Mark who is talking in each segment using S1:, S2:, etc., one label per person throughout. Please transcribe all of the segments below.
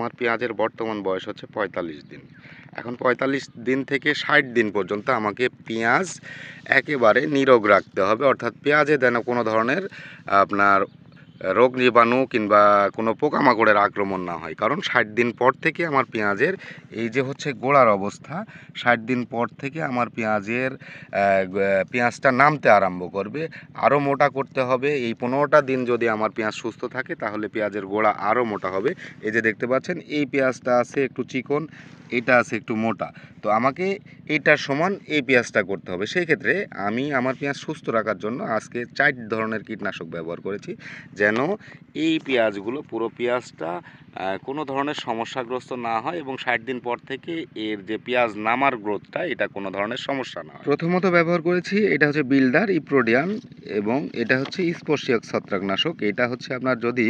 S1: আমার পেঁয়াজের বর্তমান বয়স হচ্ছে ৪৫ দিন। এখন ৪৫ দিন থেকে ৬০ দিন পর্যন্ত আমাকে পেঁয়াজ একেবারে নীরোগ রাখতে হবে, অর্থাৎ পেঁয়াজে যেন কোনো ধরনের আপনার রোগ জীবাণু কিংবা কোনো পোকামাকড়ের আক্রমণ না হয়। কারণ ৬০ দিন পর থেকে আমার পেঁয়াজের এই যে হচ্ছে গোড়ার অবস্থা, ৬০ দিন পর থেকে আমার পেঁয়াজটা নামতে আরম্ভ করবে, আরও মোটা করতে হবে। এই ১৫টা দিন যদি আমার পেঁয়াজ সুস্থ থাকে তাহলে পেঁয়াজের গোড়া আরও মোটা হবে। এই যে দেখতে পাচ্ছেন এই পেঁয়াজটা আছে একটু চিকন, এটা আছে একটু মোটা, তো আমাকে এইটার সমান এই পেঁয়াজটা করতে হবে। সেই ক্ষেত্রে আমি আমার পেঁয়াজ সুস্থ রাখার জন্য আজকে ৪ ধরনের কীটনাশক ব্যবহার করেছি, যেন এই পেঁয়াজগুলো পুরো পেঁয়াজটা কোনো ধরনের সমস্যাগ্রস্ত না হয় এবং ৬০ দিন পর থেকে এর যে পেঁয়াজ নামার গ্রোথটা এটা কোনো ধরনের সমস্যা না হয়। প্রথমত ব্যবহার করেছি এটা হচ্ছে বিল্ডার ইপ্রোডিয়ান এবং এটা হচ্ছে স্পর্শিয়ক ছত্রাকনাশক। এটা হচ্ছে আপনার যদি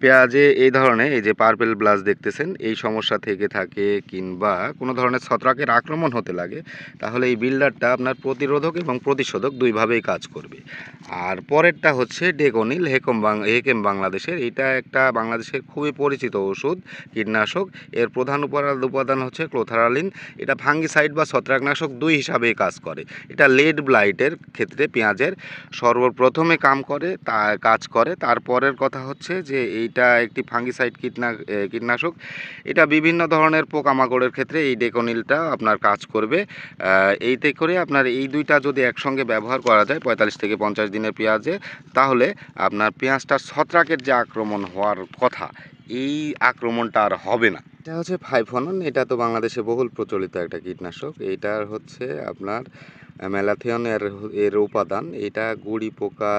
S1: পেঁয়াজে এই ধরনের এই যে পার্পেল ব্লাস্ট দেখতেছেন এই সমস্যা থেকে থাকে কিংবা কোনো ধরনের ছত্রাকের আক্রমণ হতে লাগে, তাহলে এই বিল্ডারটা আপনার প্রতিরোধক এবং প্রতিশোধক দুইভাবেই কাজ করবে। আর পরেরটা হচ্ছে ডেকোনিল হেকেম বাংলাদেশের, এটা একটা বাংলাদেশের খুবই পরিচিত ওষুধ কীটনাশক। এর প্রধান উপাদান হচ্ছে ক্লোথারালিন। এটা ফাঙ্গিসাইড বা ছত্রাকনাশক দুই হিসাবেই কাজ করে। এটা লেড ব্লাইটের ক্ষেত্রে পেঁয়াজের সর্বপ্রথমে কাজ করে। তারপরের কথা হচ্ছে যে এইটা একটি ফাঙ্গিসাইড কীটনাশক। এটা বিভিন্ন ধরনের পোকামাকড়ের ক্ষেত্রে এই ডেকোনিলটা আপনার কাজ করবে। এইতে করে আপনার এই দুইটা যদি একসঙ্গে ব্যবহার করা যায় ৪৫ থেকে ৫০ দিনের পেঁয়াজে, তাহলে আপনার পেঁয়াজটার ছত্রাকের যে আক্রমণ হওয়ার কথা এই আক্রমণটা আর হবে না। এটা হচ্ছে ফাইফনন, এটা তো বাংলাদেশে বহুল প্রচলিত একটা কীটনাশক। এইটার হচ্ছে আপনার ম্যালাথিয়ন এর উপাদান। এটা গুড়ি পোকা,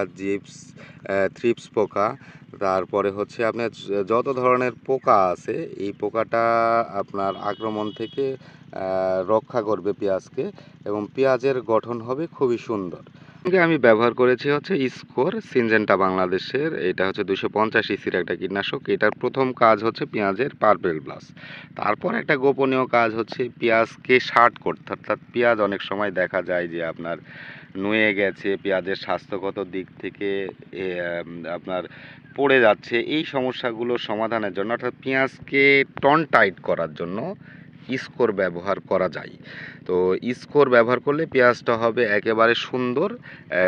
S1: থ্রিপস পোকা, তারপরে হচ্ছে আপনার যত ধরনের পোকা আছে এই পোকাটা আপনার আক্রমণ থেকে রক্ষা করবে পেঁয়াজকে এবং পেঁয়াজের গঠন হবে খুবই সুন্দর। আমি ব্যবহার করেছি হচ্ছে স্কোর সিনজেন্টা বাংলাদেশের, এটা হচ্ছে 250 ইসির একটা কীটনাশক। এটার প্রথম কাজ হচ্ছে পেঁয়াজের পার্পেল ব্লাস্ট। তারপর একটা গোপনীয় কাজ হচ্ছে পেঁয়াজকে শার্ট করতে, অর্থাৎ পেঁয়াজ অনেক সময় দেখা যায় যে আপনার নুয়ে গেছে, পেঁয়াজের স্বাস্থ্যগত দিক থেকে আপনার পড়ে যাচ্ছে। এই সমস্যাগুলো সমাধানের জন্য অর্থাৎ পেঁয়াজকে টন টাইট করার জন্য স্কোর ব্যবহার করা যায়। তো স্কোর ব্যবহার করলে পেঁয়াজটা হবে একেবারে সুন্দর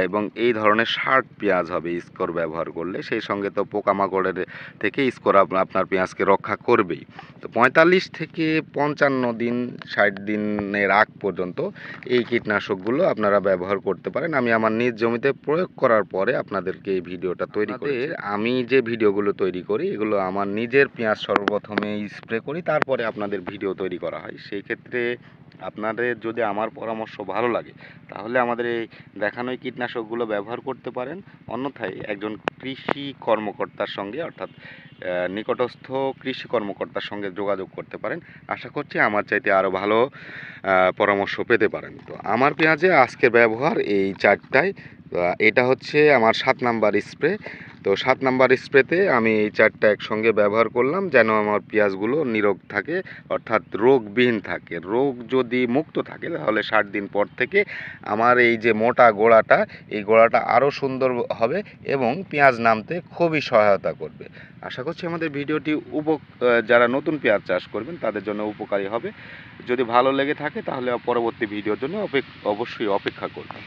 S1: এবং এই ধরনের শার্প পেঁয়াজ হবে স্কোর ব্যবহার করলে। সেই সঙ্গে তো পোকামাকড়ের থেকে স্কোর আপনার পেঁয়াজকে রক্ষা করবেই। তো ৪৫ থেকে ৫৫ দিন ৬০ দিনের আগ পর্যন্ত এই কীটনাশকগুলো আপনারা ব্যবহার করতে পারেন। আমি আমার নিজ জমিতে প্রয়োগ করার পরে আপনাদেরকে এই ভিডিওটা তৈরি করে, আমি যে ভিডিওগুলো তৈরি করি এগুলো আমার নিজের পেঁয়াজ সর্বপ্রথমে স্প্রে করি, তারপরে আপনাদের ভিডিও তৈরি করা হয়। সেই ক্ষেত্রে আপনাদের যদি আমার পরামর্শ ভালো লাগে তাহলে আমাদের এই দেখানো কীটনাশকগুলো ব্যবহার করতে পারেন। অন্যথায় একজন কৃষি কর্মকর্তার সঙ্গে অর্থাৎ নিকটস্থ কৃষি কর্মকর্তার সঙ্গে যোগাযোগ করতে পারেন। আশা করছি আমার চাইতে আরও ভালো পরামর্শ পেতে পারেন। তো আমার পেঁয়াজে আজকের ব্যবহার এই 4টায়। এটা হচ্ছে আমার 7 নাম্বার স্প্রে। তো 7 নাম্বার স্প্রেতে আমি এই 4টা একসঙ্গে ব্যবহার করলাম যেন আমার পেঁয়াজগুলো নিরোগ থাকে, অর্থাৎ রোগবিহীন থাকে। রোগ যদি মুক্ত থাকে তাহলে 60 দিন পর থেকে আমার এই যে মোটা গোড়াটা এই গোড়াটা আরও সুন্দর হবে এবং পেঁয়াজ নামতে খুবই সহায়তা করবে। আশা করছি আমাদের ভিডিওটি যারা নতুন পেঁয়াজ চাষ করবেন তাদের জন্য উপকারী হবে। যদি ভালো লেগে থাকে তাহলে পরবর্তী ভিডিওর জন্য অবশ্যই অপেক্ষা করবেন।